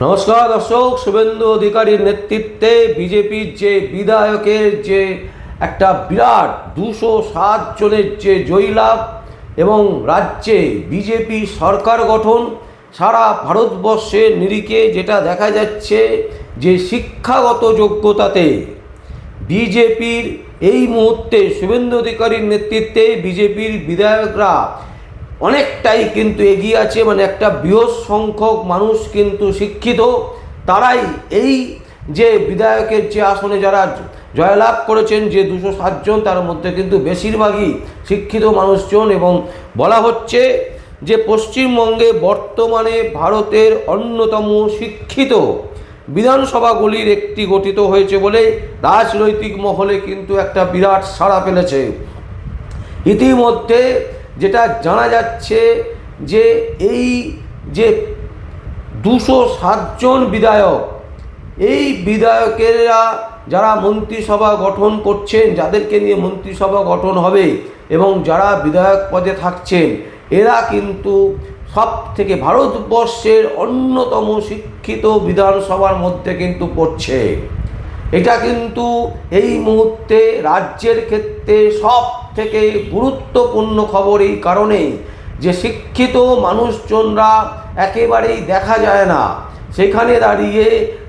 নমস্কার দর্শক, শুভেন্দু অধিকারীর নেতৃত্বে বিজেপির যে বিধায়কের যে একটা বিরাট 207 জনের যে জয়লাভ এবং রাজ্যে বিজেপি সরকার গঠন, সারা ভারতবর্ষের নিরিখে যেটা দেখা যাচ্ছে যে শিক্ষাগত যোগ্যতাতে বিজেপির এই মুহূর্তে শুভেন্দু অধিকারীর নেতৃত্বে বিজেপির বিধায়করা অনেকটাই কিন্তু এগিয়ে আছে। মানে একটা বৃহৎ সংখ্যক মানুষ কিন্তু শিক্ষিত, তারাই এই যে বিধায়কের যে আসনে যারা জয়লাভ করেছেন, যে 207 জন, তার মধ্যে কিন্তু বেশিরভাগই শিক্ষিত মানুষজন। এবং বলা হচ্ছে যে পশ্চিমবঙ্গে বর্তমানে ভারতের অন্যতম শিক্ষিত বিধানসভাগুলির একটি গঠিত হয়েছে বলে রাজনৈতিক মহলে কিন্তু একটা বিরাট সাড়া ফেলেছে। ইতিমধ্যে যেটা জানা যাচ্ছে যে এই যে 207 জন বিধায়ক, এই বিধায়কেরা যারা মন্ত্রিসভা গঠন করছেন, যাদেরকে নিয়ে মন্ত্রিসভা গঠন হবে এবং যারা বিধায়ক পদে থাকছেন, এরা কিন্তু সব থেকে ভারতবর্ষের অন্যতম শিক্ষিত বিধানসভার মধ্যে কিন্তু পড়ছে। এটা কিন্তু এই মুহূর্তে রাজ্যের ক্ষেত্রে সব থেকে গুরুত্বপূর্ণ খবর, এই কারণে যে শিক্ষিত মানুষজনরা একেবারেই দেখা যায় না। সেখানে দাঁড়িয়ে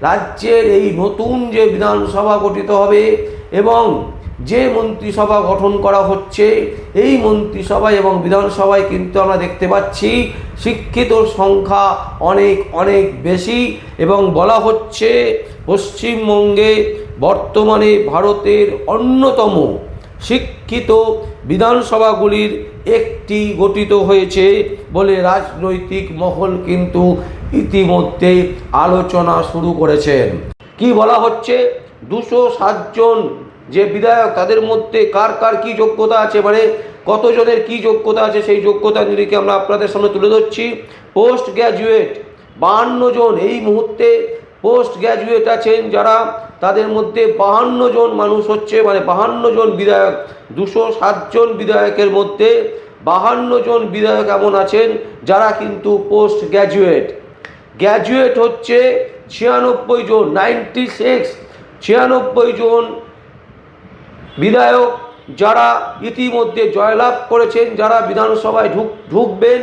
রাজ্যের এই নতুন যে বিধানসভা গঠিত হবে এবং যে মন্ত্রিসভা গঠন করা হচ্ছে, এই মন্ত্রিসভা এবং বিধানসভায় কিন্তু আমরা দেখতে পাচ্ছি শিক্ষিতর সংখ্যা অনেক অনেক বেশি। এবং বলা হচ্ছে পশ্চিমবঙ্গে বর্তমানে ভারতের অন্যতম শিক্ষিত বিধানসভাগুলির একটি গঠিত হয়েছে বলে রাজনৈতিক মহল কিন্তু ইতিমধ্যে আলোচনা শুরু করেছেন। কি বলা হচ্ছে, 207 জন যে বিধায়ক, তাদের মধ্যে কার কার কী যোগ্যতা আছে, মানে কতজনের কী যোগ্যতা আছে, সেই যোগ্যতা নিরিখে আমরা আপনাদের সামনে তুলে ধরছি। পোস্ট গ্র্যাজুয়েট 52 জন এই মুহূর্তে পোস্ট গ্র্যাজুয়েট আছেন যারা, তাদের মধ্যে 52 জন মানুষ হচ্ছে, মানে 52 জন বিধায়ক, 207 জন বিধায়কের মধ্যে 52 জন বিধায়ক এমন আছেন যারা কিন্তু পোস্ট গ্র্যাজুয়েট। গ্র্যাজুয়েট হচ্ছে 96 জন, 96 জন বিধায়ক যারা ইতিমধ্যে জয়লাভ করেছেন, যারা বিধানসভায় ঢুকবেন,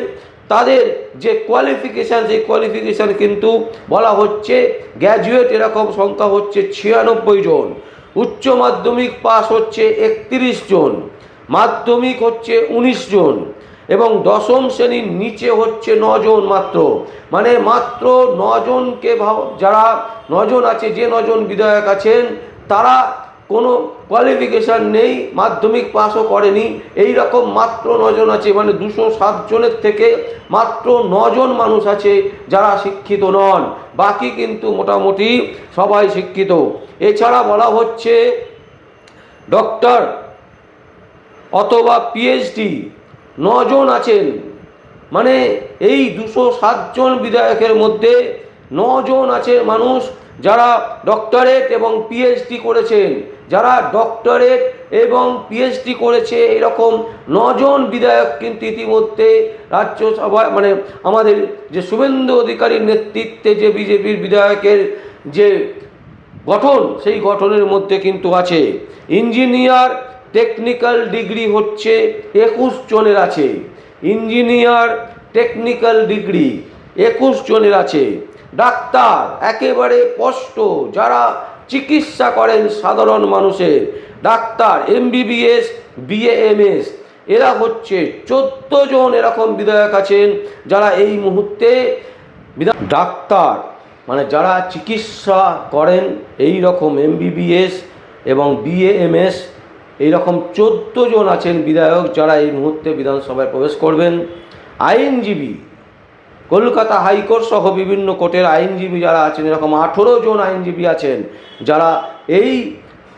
তাদের যে কোয়ালিফিকেশান, সেই কোয়ালিফিকেশান কিন্তু বলা হচ্ছে গ্র্যাজুয়েট এরকম সংখ্যা হচ্ছে 96 জন। উচ্চ মাধ্যমিক পাস হচ্ছে 31 জন, মাধ্যমিক হচ্ছে 19 জন এবং দশম শ্রেণীর নিচে হচ্ছে 9 জন মাত্র। মানে মাত্র 9 জনকে, যারা 9 জন আছে, যে 9 জন বিধায়ক আছেন, তারা কোনো কোয়ালিফিকেশান নেই, মাধ্যমিক পাসও করেনি, এই রকম মাত্র 9 জন আছে। মানে 207 জনের থেকে মাত্র 9 জন মানুষ আছে যারা শিক্ষিত নন, বাকি কিন্তু মোটামুটি সবাই শিক্ষিত। এছাড়া বলা হচ্ছে ডক্টর অথবা পিএইচডি 9 জন আছেন। মানে এই 207 জন বিধায়কের মধ্যে 9 জন আছে মানুষ যারা ডক্টরেট এবং পিএইচডি করেছেন। যারা ডক্টরেট এবং পিএইচডি করেছে, এরকম 9 জন বিধায়ক কিন্তু ইতিমধ্যে রাজ্যসভায়, মানে আমাদের যে শুভেন্দু অধিকারীর নেতৃত্বে যে বিজেপির বিধায়কের যে গঠন, সেই গঠনের মধ্যে কিন্তু আছে। ইঞ্জিনিয়ার টেকনিক্যাল ডিগ্রি হচ্ছে 21 জনের আছে, ইঞ্জিনিয়ার টেকনিক্যাল ডিগ্রি 21 জনের আছে। ডাক্তার একেবারে স্পষ্ট, যারা চিকিৎসা করেন সাধারণ মানুষের, ডাক্তার এমবিবিএস বিএএমএস, এরা হচ্ছে 14 জন এরকম বিধায়ক আছেন যারা এই মুহূর্তে ডাক্তার, মানে যারা চিকিৎসা করেন এই রকম এমবিবিএস এবং বিএএমএস, এইরকম 14 জন আছেন বিধায়ক যারা এই মুহূর্তে বিধানসভায় প্রবেশ করবেন। আইনজীবী, কলকাতা হাইকোর্ট সহ বিভিন্ন কোর্টের আইনজীবী যারা আছেন, এরকম 18 জন আইনজীবী আছেন যারা এই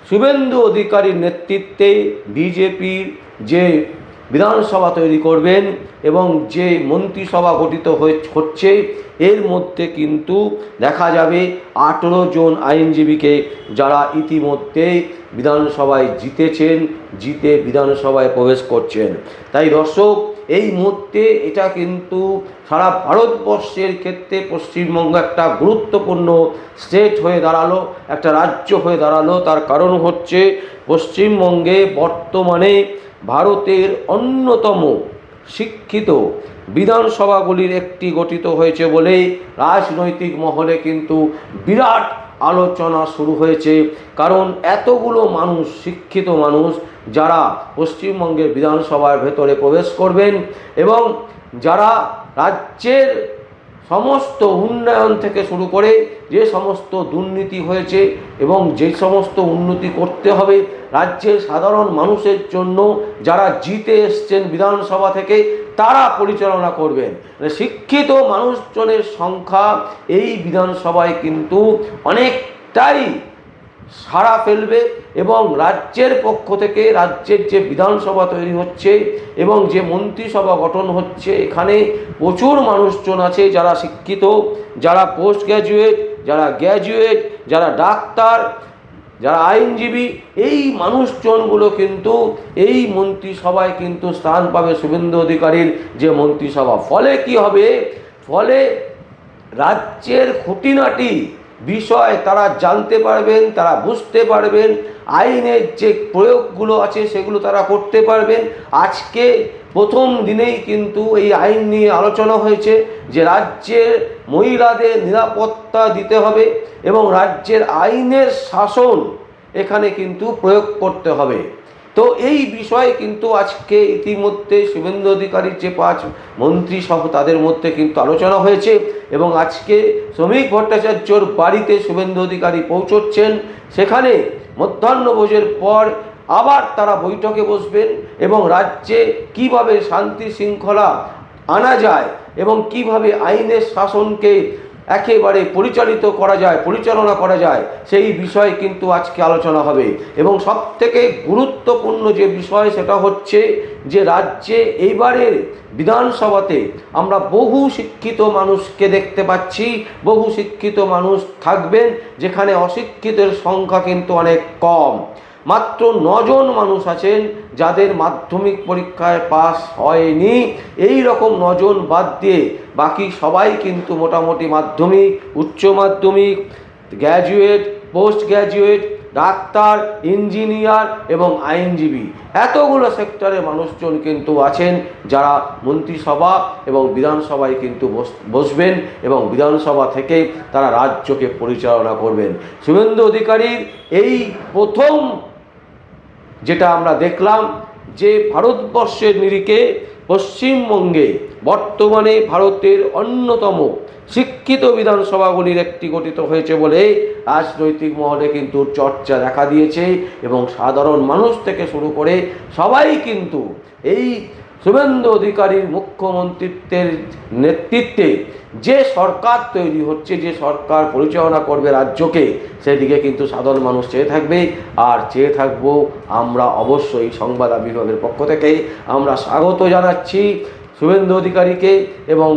শুভেন্দু অধিকারীর নেতৃত্বে বিজেপির যে বিধানসভা তৈরি করবেন এবং যে মন্ত্রিসভা গঠিত হচ্ছে, এর মধ্যে কিন্তু দেখা যাবে 18 জন আইনজীবীকে যারা ইতিমধ্যে বিধানসভায় জিতেছেন, জিতে বিধানসভায় প্রবেশ করছেন। তাই দর্শক, এই মুহূর্তে এটা কিন্তু সারা ভারতবর্ষের ক্ষেত্রে পশ্চিমবঙ্গ একটা গুরুত্বপূর্ণ স্টেট হয়ে দাঁড়ালো, একটা রাজ্য হয়ে দাঁড়ালো। তার কারণ হচ্ছে পশ্চিমবঙ্গে বর্তমানে ভারতের অন্যতম শিক্ষিত বিধানসভাগুলির একটি গঠিত হয়েছে বলে রাজনৈতিক মহলে কিন্তু বিরাট আলোচনা শুরু হয়েছে। কারণ এতগুলো মানুষ, শিক্ষিত মানুষ, যারা পশ্চিমবঙ্গের বিধানসভার ভেতরে প্রবেশ করবেন এবং যারা রাজ্যের সমস্ত উন্নয়ন থেকে শুরু করে যে সমস্ত দুর্নীতি হয়েছে এবং যে সমস্ত উন্নতি করতে হবে রাজ্যের সাধারণ মানুষের জন্য, যারা জিতে এসছেন বিধানসভা থেকে, তারা পরিচালনা করবেন। শিক্ষিত মানুষজনের সংখ্যা এই বিধানসভায় কিন্তু অনেকটাই সাড়া ফেলবে এবং রাজ্যের পক্ষ থেকে রাজ্যের যে বিধানসভা তৈরি হচ্ছে এবং যে মন্ত্রিসভা গঠন হচ্ছে, এখানে প্রচুর মানুষজন আছে যারা শিক্ষিত, যারা পোস্ট গ্র্যাজুয়েট, যারা গ্র্যাজুয়েট, যারা ডাক্তার, যারা আইনজীবী। এই মানুষজনগুলো কিন্তু এই মন্ত্রিসভায় কিন্তু স্থান পাবে শুভেন্দু অধিকারীর যে মন্ত্রিসভা। ফলে কি হবে? ফলে রাজ্যের খুঁটিনাটি বিষয় তারা জানতে পারবেন, তারা বুঝতে পারবেন, আইনের যে প্রয়োগগুলো আছে সেগুলো তারা করতে পারবেন। আজকে প্রথম দিনেই কিন্তু এই আইন নিয়ে আলোচনা হয়েছে যে রাজ্যের মহিলাদের নিরাপত্তা দিতে হবে এবং রাজ্যের আইনের শাসন এখানে কিন্তু প্রয়োগ করতে হবে। তো এই বিষয়ে কিন্তু আজকে ইতিমধ্যে শুভেন্দু অধিকারীর যে 5 মন্ত্রী সহ তাদের মধ্যে কিন্তু আলোচনা হয়েছে এবং আজকে শ্রমিক ভট্টাচার্যর বাড়িতে শুভেন্দু অধিকারী পৌঁছচ্ছেন। সেখানে মধ্যাহ্নভোজের পর আবার তারা বৈঠকে বসবেন এবং রাজ্যে কিভাবে শান্তি শৃঙ্খলা আনা যায় এবং কিভাবে আইনের শাসনকে একেবারে পরিচালনা করা যায় সেই বিষয়ে কিন্তু আজকে আলোচনা হবে। এবং সবথেকে গুরুত্বপূর্ণ যে বিষয় সেটা হচ্ছে যে রাজ্যে এইবারের বিধানসভাতে আমরা বহু শিক্ষিত মানুষকে দেখতে পাচ্ছি, বহু শিক্ষিত মানুষ থাকবেন, যেখানে অশিক্ষিতের সংখ্যা কিন্তু অনেক কম। মাত্র 9 জন মানুষ আছেন যাদের মাধ্যমিক পরীক্ষায় পাস হয়নি। এই রকম 9 জন বাদ দিয়ে বাকি সবাই কিন্তু মোটামুটি মাধ্যমিক, উচ্চ মাধ্যমিক, graduate, post graduate, doctor, engineer এবং আইনজীবী, এতগুলো সেক্টরের মানুষজন কিন্তু আছেন যারা মন্ত্রিসভা এবং বিধানসভায় কিন্তু বসবেন এবং বিধানসভা থেকে তারা রাজ্যকে পরিচালনা করবেন। শুভেন্দু অধিকারীর এই প্রথম যেটা আমরা দেখলাম যে ভারতবর্ষের নিরিখে পশ্চিমবঙ্গে বর্তমানে ভারতের অন্যতম শিক্ষিত বিধানসভাগুলির একটি গঠিত হয়েছে বলে রাজনৈতিক মহলে কিন্তু চর্চা দেখা দিয়েছে এবং সাধারণ মানুষ থেকে শুরু করে সবাই কিন্তু এই শুভেন্দু অধিকারীর মুখ্যমন্ত্রীত্বের নেতৃত্বে যে সরকার তৈরি হচ্ছে, যে সরকার পরিচালনা করবে রাজ্যকে, সেদিকে কিন্তু সাধারণ মানুষ চেয়ে থাকবে। আর চেয়ে থাকবো আমরা অবশ্যই সংবাদ আবির্ভাবের পক্ষ থেকে আমরা স্বাগত জানাচ্ছি শুভেন্দু অধিকারীকে এবং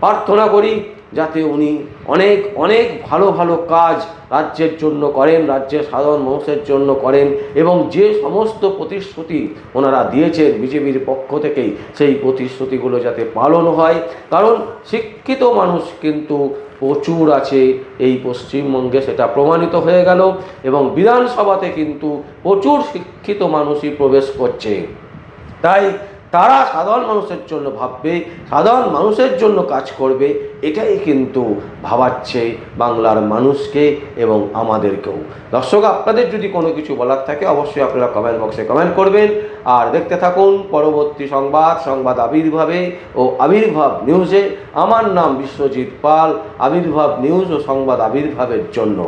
প্রার্থনা করি যাতে উনি অনেক অনেক ভালো ভালো কাজ রাজ্যের জন্য করেন, রাজ্যের সাধারণ মানুষের জন্য করেন এবং যে সমস্ত প্রতিশ্রুতি ওনারা দিয়েছেন বিজেপির পক্ষ থেকেই সেই প্রতিশ্রুতিগুলো যাতে পালন হয়। কারণ শিক্ষিত মানুষ কিন্তু প্রচুর আছে এই পশ্চিমবঙ্গে, সেটা প্রমাণিত হয়ে গেল এবং বিধানসভাতে কিন্তু প্রচুর শিক্ষিত মানুষই প্রবেশ করছে। তাই তারা সাধারণ মানুষের জন্য ভাববে, সাধারণ মানুষের জন্য কাজ করবে, এটাই কিন্তু ভাবাচ্ছে বাংলার মানুষকে এবং আমাদেরকেও। দর্শক, আপনাদের যদি কোনো কিছু বলার থাকে অবশ্যই আপনারা কমেন্ট বক্সে কমেন্ট করবেন। আর দেখতে থাকুন পরবর্তী সংবাদ আবির্ভাবে ও আবির্ভাব নিউজে। আমার নাম বিশ্বজিৎ পাল, আবির্ভাব নিউজ ও সংবাদ আবির্ভাবের জন্য।